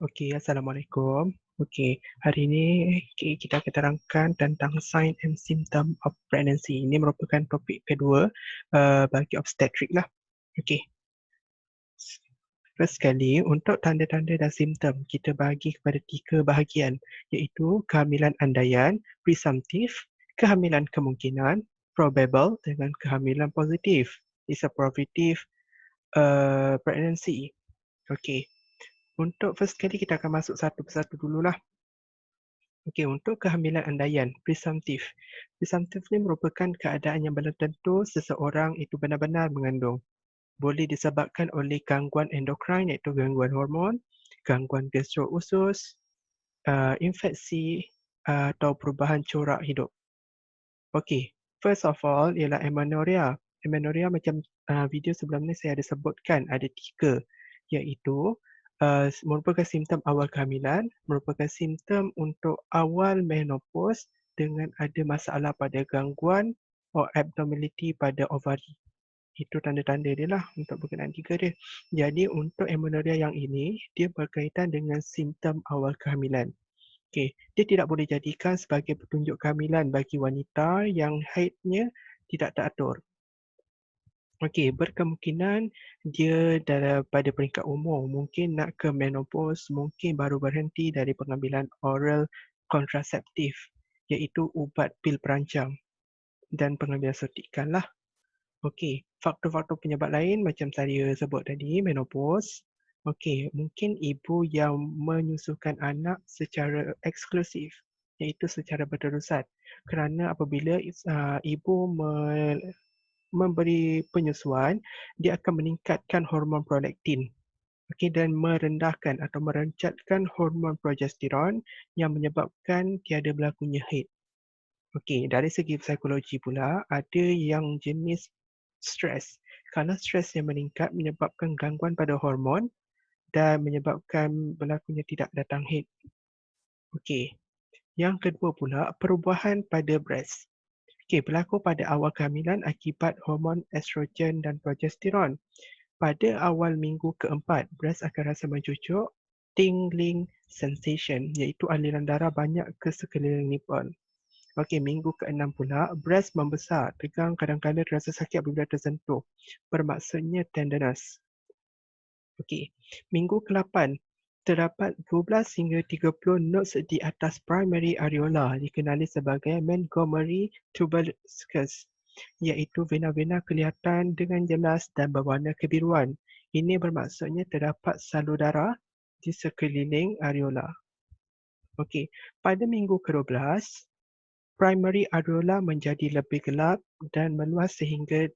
Okey, Assalamualaikum. Okey, hari ini kita akan terangkan tentang sign and symptom of pregnancy. Ini merupakan topik kedua bagi obstetrik lah. Okey, first sekali untuk tanda-tanda dan simptom kita bagi kepada 3 bahagian iaitu kehamilan andaian, presumptive, kehamilan kemungkinan, probable dengan kehamilan positif. It's a probative pregnancy. Okey, untuk first sekali kita akan masuk satu persatu dululah. Okey, untuk kehamilan andaian, presumptive. Presumptive ni merupakan keadaan yang belum tentu seseorang itu benar-benar mengandung. Boleh disebabkan oleh gangguan endokrin iaitu gangguan hormon, gangguan gastro-usus, infeksi atau perubahan corak hidup. Okey, first of all ialah amenorrhea. Amenorrhea macam video sebelum ni saya ada sebutkan ada 3 iaitu merupakan simptom awal kehamilan, merupakan simptom untuk awal menopause dengan ada masalah pada gangguan abnormality pada ovari. Itu tanda-tanda dia lah untuk berkenaan 3 dia. Jadi untuk amenorrhea yang ini, dia berkaitan dengan simptom awal kehamilan. Okey, dia tidak boleh jadikan sebagai petunjuk kehamilan bagi wanita yang haidnya tidak teratur. Okey, berkemungkinan dia pada peringkat umur, mungkin nak ke menopause, mungkin baru berhenti dari pengambilan oral kontraseptif, iaitu ubat pil perancang dan pengambilan suntikan lah. Okey, faktor-faktor penyebab lain macam saya sebut tadi, menopause. Okey, mungkin ibu yang menyusukan anak secara eksklusif, iaitu secara berterusan. Kerana apabila ibu memberi penyusuan, dia akan meningkatkan hormon prolaktin. Okey, dan merendahkan atau merencatkan hormon progesteron yang menyebabkan tiada berlakunya haid. Okey, dari segi psikologi pula, ada yang jenis stres. Kalau stres yang meningkat menyebabkan gangguan pada hormon dan menyebabkan berlakunya tidak datang haid. Okey, yang kedua pula, perubahan pada breast. Okey, berlaku pada awal kehamilan akibat hormon estrogen dan progesteron. Pada awal minggu keempat, breast akan rasa mencucuk, tingling sensation iaitu aliran darah banyak ke sekeliling nipple. Okey, minggu ke-6 pula, breast membesar, tegang, kadang-kadang terasa sakit apabila tersentuh. Bermaksudnya tenderness. Okey, minggu ke-8, terdapat 12 hingga 30 nodes di atas primary areola dikenali sebagai Montgomery tuberculosis, iaitu vena-vena kelihatan dengan jelas dan berwarna kebiruan. Ini bermaksudnya terdapat salur darah di sekeliling areola. Okey, pada minggu ke-12, primary areola menjadi lebih gelap dan meluas sehingga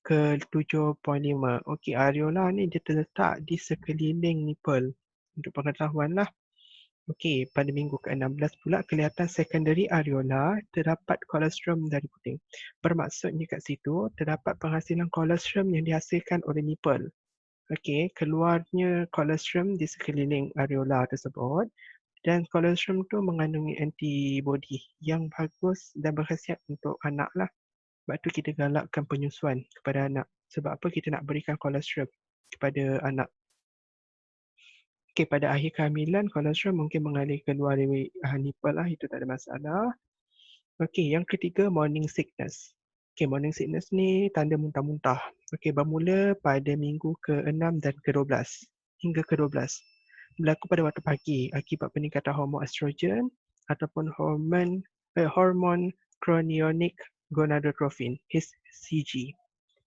ke 7.5. Okey, areola ni dia terletak di sekeliling nipple. Untuk pengetahuan lah. Okey, pada minggu ke-16 pula kelihatan secondary areola terdapat kolostrum dari puting. Bermaksudnya kat situ terdapat penghasilan kolostrum yang dihasilkan oleh nipple. Okey, keluarnya kolostrum di sekeliling areola tersebut dan kolostrum tu mengandungi antibody yang bagus dan berkhasiat untuk anak lah. Sebab tu kita galakkan penyusuan kepada anak. Sebab apa kita nak berikan kolostrum kepada anak. Okey, pada akhir kehamilan, kolostrum mungkin mengalir keluar dari nipple lah, itu tak ada masalah. Okey, yang ketiga, morning sickness. Okey, morning sickness ni tanda muntah-muntah. Okey, bermula pada minggu ke-6 dan ke-12 hingga ke-12. Berlaku pada waktu pagi akibat peningkatan hormon estrogen ataupun hormon chorionic gonadotropin, HCG.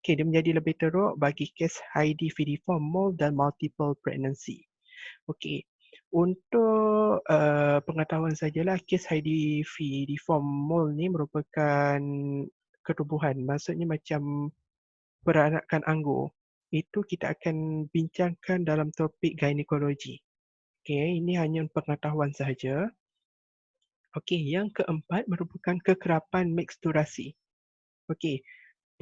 Okey, dia menjadi lebih teruk bagi kes HIV-Form mole dan multiple pregnancy. Okey, untuk pengetahuan sajalah, kes HIV-Form mole ni merupakan ketubuhan. Maksudnya macam peranakan anggur. Itu kita akan bincangkan dalam topik ginekologi. Okey, ini hanya pengetahuan sahaja. Okey, yang keempat merupakan kekerapan miksturasi. Okey,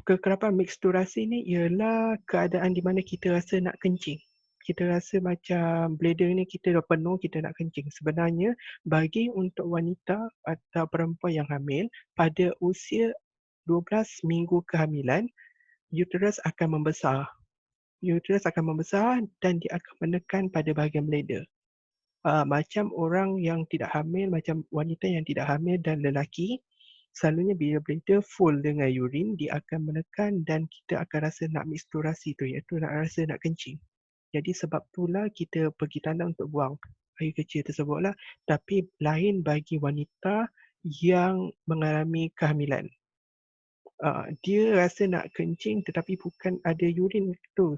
kekerapan miksturasi ni ialah keadaan di mana kita rasa nak kencing. Kita rasa macam bladder ni kita dah penuh, kita nak kencing. Sebenarnya bagi untuk wanita atau perempuan yang hamil pada usia 12 minggu kehamilan, uterus akan membesar. Uterus akan membesar dan dia akan menekan pada bahagian bladder. Macam orang yang tidak hamil, macam wanita yang tidak hamil dan lelaki, selalunya bila bladder full dengan urine, dia akan menekan dan kita akan rasa nak menstruasi tu, iaitu nak rasa nak kencing. Jadi sebab itulah kita pergi tandang untuk buang air kecil tersebutlah. Tapi lain bagi wanita yang mengalami kehamilan. Dia rasa nak kencing tetapi bukan ada urine tu,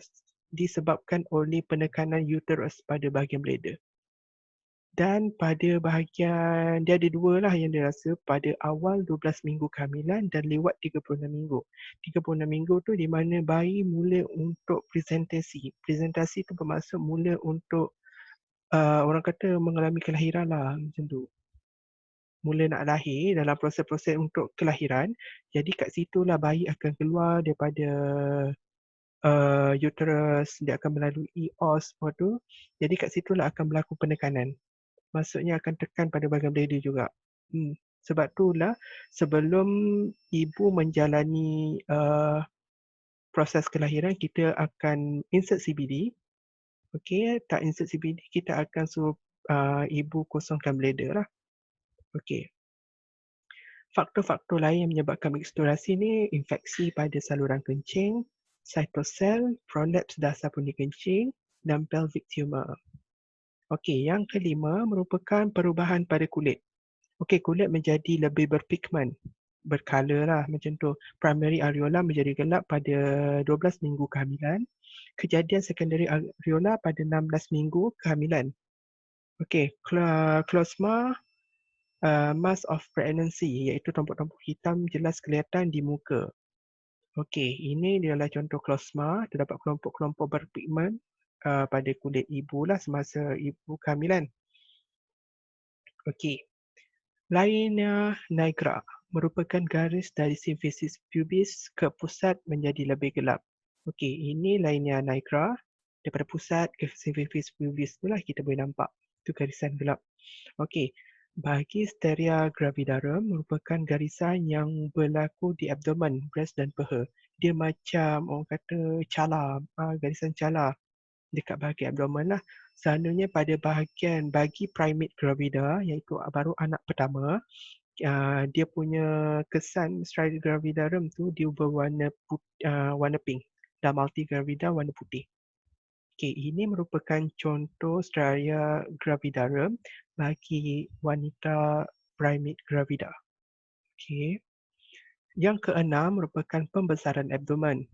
disebabkan oleh penekanan uterus pada bahagian bladder. Dan pada bahagian, dia ada dua lah yang dia rasa, pada awal 12 minggu kehamilan dan lewat 36 minggu. 36 minggu tu di mana bayi mula untuk presentasi. Presentasi tu bermaksud mula untuk orang kata mengalami kelahiran lah, macam tu. Mula nak lahir dalam proses-proses untuk kelahiran. Jadi kat situlah bayi akan keluar daripada uterus, dia akan melalui os semua tu. Jadi kat situlah akan berlaku penekanan. Maksudnya akan tekan pada bahagian bladder juga. Sebab itulah sebelum ibu menjalani proses kelahiran, kita akan insert CBD. Okey, tak insert CBD, kita akan suruh ibu kosongkan bladder lah. Okey. Faktor-faktor lain yang menyebabkan menstruasi ni, infeksi pada saluran kencing, cytosel, prolaps dasar pundi kencing dan pelvic tumor. Okey, yang kelima merupakan perubahan pada kulit. Okey, kulit menjadi lebih berpigmen, berkala lah macam tu. Primary areola menjadi gelap pada 12 minggu kehamilan. Kejadian secondary areola pada 16 minggu kehamilan. Okey, klosma, mask of pregnancy, iaitu tompok-tompok hitam jelas kelihatan di muka. Okey, ini adalah contoh klosma. Terdapat kelompok-kelompok berpigmen pada kulit ibu lah semasa ibu kehamilan. Okey. Lainnya, nigra merupakan garis dari simfisis pubis ke pusat menjadi lebih gelap. Okey, ini lainnya nigra. Daripada pusat ke simfisis pubis itulah kita boleh nampak. Itu garisan gelap. Okey, bagi steria gravidarum merupakan garisan yang berlaku di abdomen, breast dan peha. Dia macam orang kata cala, garisan cala dekat bahagian abdomen lah. Selalunya pada bahagian bagi primate gravida, iaitu baru anak pertama, dia punya kesan stria gravidarum tu dia berwarna warna pink dan multigravida warna putih. Okey, ini merupakan contoh stria gravidarum bagi wanita primate gravida. Okey. Yang keenam merupakan pembesaran abdomen.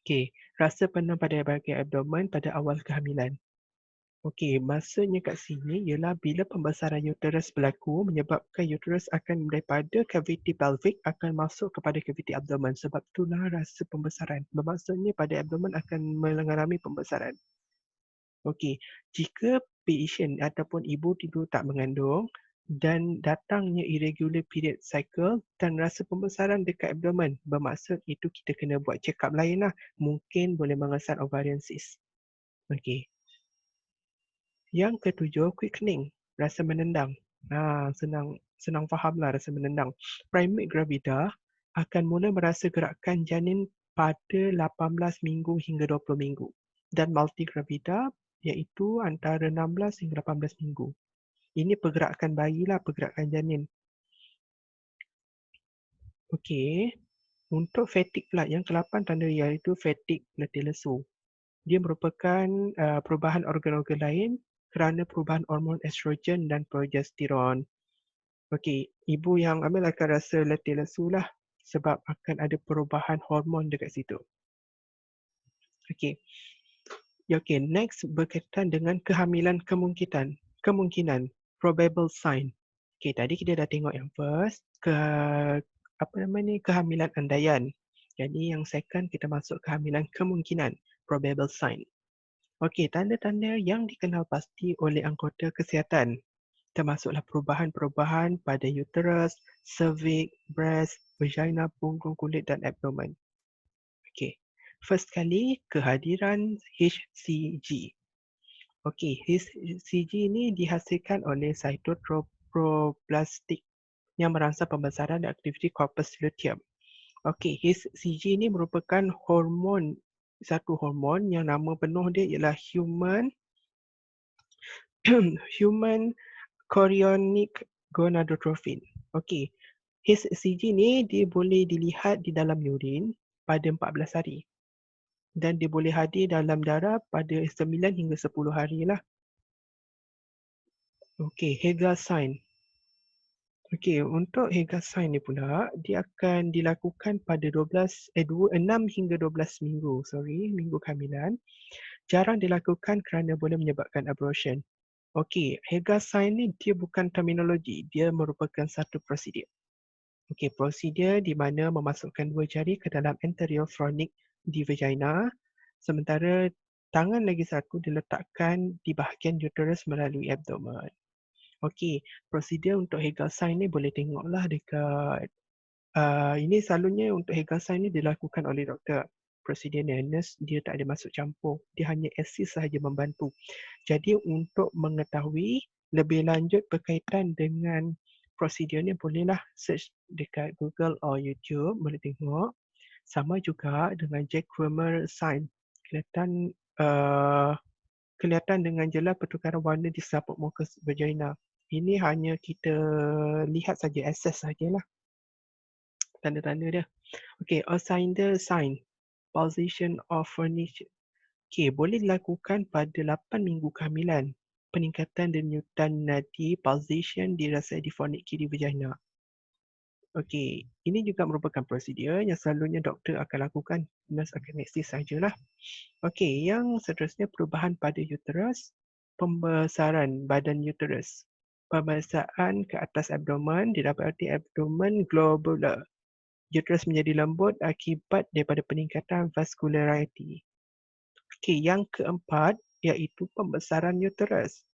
Okey, rasa penuh pada bahagian abdomen pada awal kehamilan. Okey, maksudnya kat sini ialah bila pembesaran uterus berlaku menyebabkan uterus akan daripada kaviti pelvic akan masuk kepada kaviti abdomen. Sebab itulah rasa pembesaran. Bermaksudnya pada abdomen akan mengalami pembesaran. Okey, jika patient ataupun ibu tidur tak mengandung dan datangnya irregular period cycle dan rasa pembesaran dekat abdomen, bermaksud itu kita kena buat check up lain lah. Mungkin boleh mengesan ovarian cyst. Okey. Yang ketujuh, quickening, rasa menendang. Senang fahamlah rasa menendang. Primate gravida akan mula merasa gerakan janin pada 18 minggu hingga 20 minggu. Dan multigravida iaitu antara 16 hingga 18 minggu. Ini pergerakan bayi lah, pergerakan janin. Okey. Untuk fatigue pula, yang ke-8 tanda iaitu fatigue letih lesu. Dia merupakan perubahan organ-organ lain kerana perubahan hormon estrogen dan progesteron. Okey, ibu yang hamil akan rasa letih lesu lah sebab akan ada perubahan hormon dekat situ. Okey. Okey, next berkaitan dengan kehamilan kemungkinan, probable sign. Okey, tadi kita dah tengok yang first, kehamilan andaian. Jadi yang second kita masuk kehamilan kemungkinan, probable sign. Okey, tanda-tanda yang dikenal pasti oleh anggota kesihatan termasuklah perubahan-perubahan pada uterus, cervix, breast, vagina, punggung kulit dan abdomen. Okey. First kali, kehadiran HCG. Okey, HCG ini dihasilkan oleh cytotropoblastik yang merangsang pembesaran dan aktiviti corpus luteum. Okey, HCG ini merupakan satu hormon yang nama penuh dia ialah human Human chorionic gonadotrophin. Okey, HCG ni dia boleh dilihat di dalam urin pada 14 hari dan dia boleh hadir dalam darah pada 9 hingga 10 hari lah. Okey, Hega sign. Okey, untuk Hega sign ni pula, dia akan dilakukan pada 6 hingga 12 minggu, minggu kehamilan. Jarang dilakukan kerana boleh menyebabkan abortion. Okey, Hega sign ni dia bukan terminologi, dia merupakan satu prosedur. Okey, prosedur di mana memasukkan dua jari ke dalam anterior phronik di vagina, sementara tangan lagi satu diletakkan di bahagian uterus melalui abdomen. Okey, prosedur untuk Hega sign ni boleh tengoklah dekat ini selalunya untuk Hega sign ni dilakukan oleh doktor. Prosedur ni, nurse dia tak ada masuk campur, dia hanya assist sahaja membantu. Jadi untuk mengetahui lebih lanjut berkaitan dengan prosedur ni, bolehlah search dekat Google atau YouTube, boleh tengok. Sama juga dengan Jack Cramer sign. Kelihatan dengan jelas pertukaran warna di selaput muka vagina. Ini hanya kita lihat saja, access sajalah tanda-tanda dia. Okey, Alcindor sign, pulsation of furniture. Okey, boleh dilakukan pada 8 minggu kehamilan. Peningkatan denyutan nadi pulsation dirasai di fornik kiri vagina. Okey, ini juga merupakan prosedur yang selalunya doktor akan lakukan, nurse akan assist sajalah. Okey, yang seterusnya perubahan pada uterus, pembesaran badan uterus. Pembesaraan ke atas abdomen didapati abdomen globular. Uterus menjadi lembut akibat daripada peningkatan vascularity. Okey, yang keempat iaitu pembesaran uterus.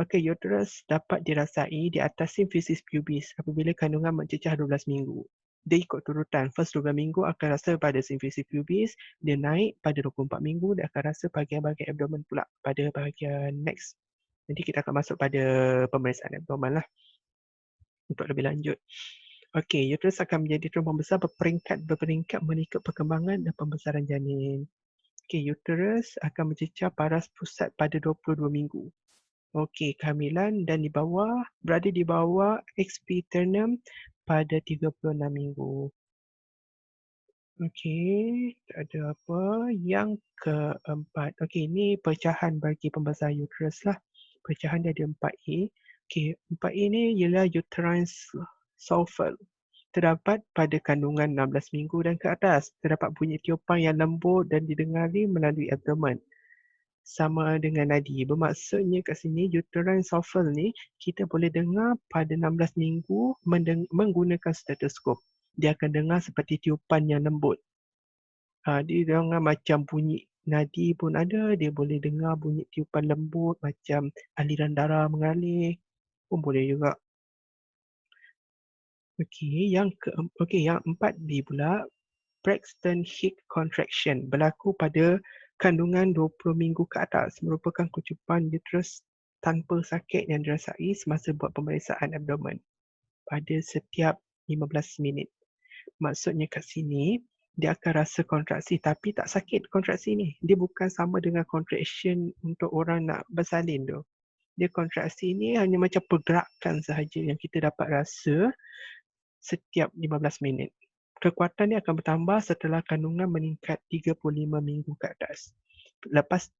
Okey, uterus dapat dirasai di atas simfisis pubis apabila kandungan mencecah 12 minggu. Dia ikut turutan. First 12 minggu akan rasa pada simfisis pubis, dia naik pada 24 minggu, dia akan rasa bahagian-bahagian abdomen pula pada bahagian next. Nanti kita akan masuk pada pemeriksaan abdomen lah untuk lebih lanjut. Okey, uterus akan menjadi terus membesar berperingkat mengikut perkembangan dan pembesaran janin. Okey, uterus akan mencecah paras pusat pada 22 minggu. Okey, kehamilan dan berada di bawah expiternum pada 36 minggu. Okey, tak ada apa. Yang keempat. Okey, ini pecahan bagi pembesaran uterus lah. Pecahan dia ada 4A. Okey, 4A ni ialah uterine sulfur. Terdapat pada kandungan 16 minggu dan ke atas. Terdapat bunyi tiupan yang lembut dan didengari melalui abdomen. Sama dengan nadi. Bermaksudnya kat sini uterine sulfur ni kita boleh dengar pada 16 minggu menggunakan stetoskop. Dia akan dengar seperti tiupan yang lembut. Dia dengar macam bunyi nadi pun ada. Dia boleh dengar bunyi tiupan lembut macam aliran darah mengalir pun boleh juga. Okey, yang 4B pula, Braxton Hicks contraction berlaku pada kandungan 20 minggu ke atas, merupakan kecupan uterus tanpa sakit yang dirasai semasa buat pemeriksaan abdomen pada setiap 15 minit. Maksudnya kat sini, dia akan rasa kontraksi tapi tak sakit kontraksi ni. Dia bukan sama dengan contraction untuk orang nak bersalin tu. Dia kontraksi ni hanya macam pergerakan sahaja yang kita dapat rasa setiap 15 minit. Kekuatan ini akan bertambah setelah kandungan meningkat 35 minggu ke atas. Lepas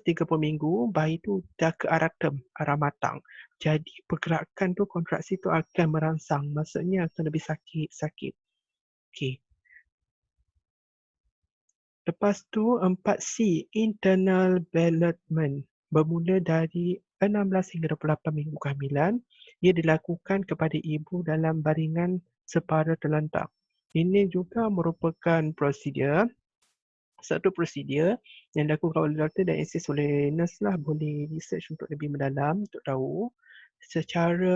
30 minggu, bayi tu dah ke arah term, arah matang. Jadi pergerakan tu, kontraksi tu akan merangsang. Maksudnya akan lebih sakit. Okey. Lepas tu 4C, internal development. Bermula dari 16 hingga 28 minggu kehamilan, ia dilakukan kepada ibu dalam baringan separa terlentang. Ini juga merupakan satu prosedur yang dilakukan oleh doktor dan assist oleh nurse lah, boleh research untuk lebih mendalam untuk tahu secara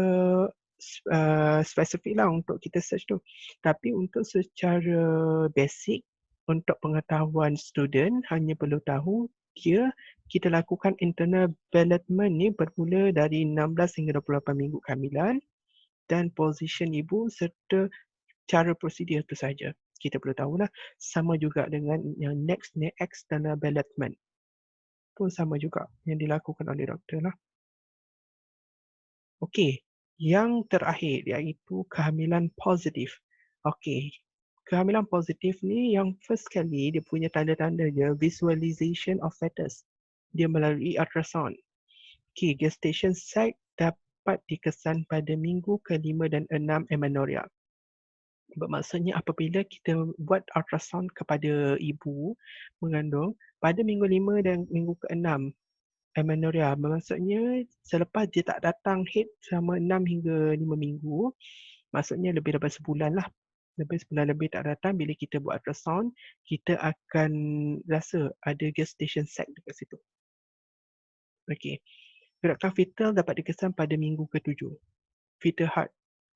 spesifik lah untuk kita search tu. Tapi untuk secara basic, untuk pengetahuan student hanya perlu tahu kita lakukan internal development ni bermula dari 16 hingga 28 minggu kehamilan dan position ibu serta cara prosedur itu saja. Kita perlu tahulah. Sama juga dengan yang next ni external development. Pun sama juga yang dilakukan oleh doktor lah. Okey, yang terakhir iaitu kehamilan positif. Okey, kehamilan positif ni yang first sekali dia punya tanda-tanda dia visualization of fetus. Dia melalui ultrasound. Okey, gestation sac dapat dikesan pada minggu ke-5 dan 6 amenorrhea. Bermaksudnya apabila kita buat ultrasound kepada ibu mengandung pada minggu 5 dan minggu ke-6 amenorrhea, maksudnya selepas dia tak datang head selama 6 hingga 5 minggu, maksudnya lebih daripada sebulan lah. Lebih sebulan lebih tak datang, bila kita buat ultrasound, kita akan rasa ada gestation sac dekat situ. Okey. Gerakan fetal dapat dikesan pada minggu ke-7. Fetal heart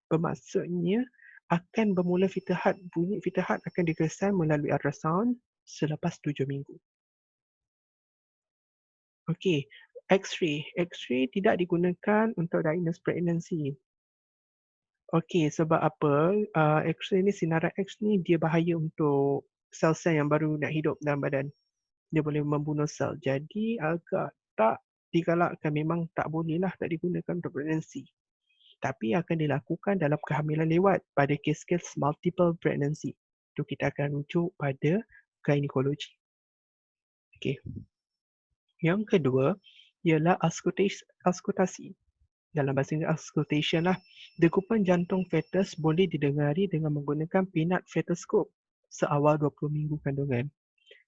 bermaksudnya akan bermula fetal heart, bunyi fetal heart akan dikesan melalui ultrasound selepas 7 minggu. Okey, X-ray. X-ray tidak digunakan untuk diagnose pregnancy. Okey, sebab apa? X-ray ni, sinaran X ni dia bahaya untuk sel-sel yang baru nak hidup dalam badan. Dia boleh membunuh sel. Jadi agak tak digalakkan, memang tak boleh lah, tak digunakan untuk pregnancy. Tapi akan dilakukan dalam kehamilan lewat pada kes-kes multiple pregnancy. Itu kita akan rujuk pada gynecology. Okey. Yang kedua ialah auskultasi. Dalam bahasa Inggeris auscultation lah. Degupan jantung fetus boleh didengari dengan menggunakan pinat fetoscope seawal 20 minggu kandungan.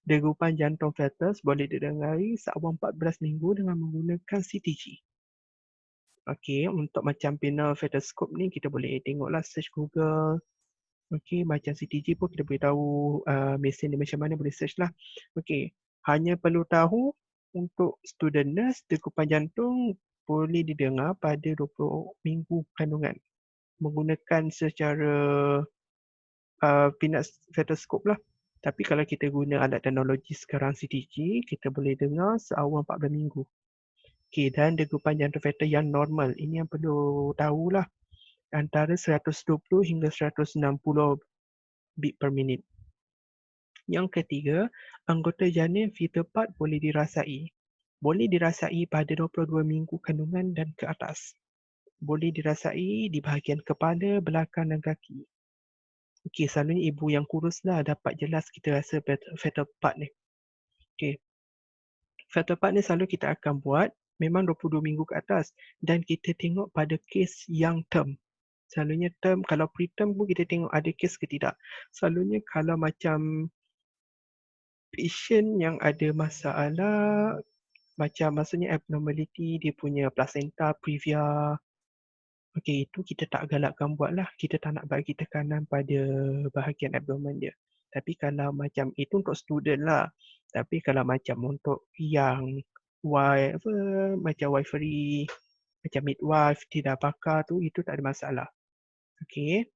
Degupan jantung fetus boleh didengari seawal 14 minggu dengan menggunakan CTG. Okey, untuk macam pinat fetoscope ni kita boleh tengoklah, search Google. Okey, macam CTG pun kita boleh tahu mesin dia macam mana, boleh search lah. Okey, hanya perlu tahu untuk student nurse, degupan jantung boleh didengar pada 20 minggu kandungan menggunakan secara pinat fetoscope lah. Tapi kalau kita guna alat teknologi sekarang CTG, kita boleh dengar seawal 14 minggu. Okey, dan degupan jantung fetus yang normal, ini yang perlu tahulah, antara 120 hingga 160 beat per minit. Yang ketiga, anggota janin fetal part boleh dirasai. Boleh dirasai pada 22 minggu kandungan dan ke atas. Boleh dirasai di bahagian kepala, belakang dan kaki. Okey, selalunya ibu yang kurus lah dapat jelas kita rasa fetal part ni. Okey. Fetal part ni selalu kita akan buat memang 22 minggu ke atas dan kita tengok pada kes yang term. Selalunya term, kalau preterm pun kita tengok ada kes ke tidak. Selalunya kalau macam patient yang ada masalah, macam maksudnya abnormality, dia punya placenta previa, okey, itu kita tak galakkan buat lah. Kita tak nak bagi tekanan pada bahagian abdomen dia. Tapi kalau macam itu untuk student lah. Tapi kalau macam untuk yang macam wifery, macam midwife, tidak pakar tu, itu tak ada masalah. Okey.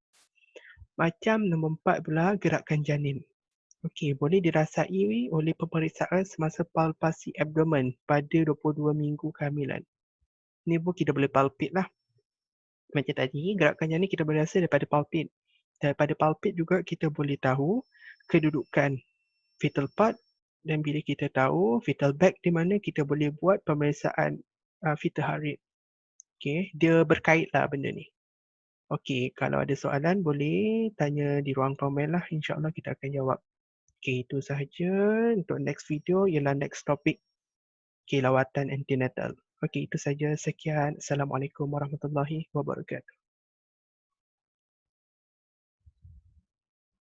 Macam nombor 4 pula, gerakan janin. Okey, boleh dirasai oleh pemeriksaan semasa palpasi abdomen pada 22 minggu kehamilan. Ni pun kita boleh palpate lah. Macam tadi, gerakan janin kita boleh rasa daripada palpate. Daripada palpate juga kita boleh tahu kedudukan fetal part, dan bila kita tahu fetal bag di mana, kita boleh buat pemeriksaan fetal heart rate. Okey, dia berkait lah benda ni. Okey, kalau ada soalan boleh tanya di ruang komen lah. InsyaAllah kita akan jawab. Okey, itu sahaja untuk next video ialah next topik. Okey, lawatan antenatal. Okey, itu saja. Sekian. Assalamualaikum warahmatullahi wabarakatuh.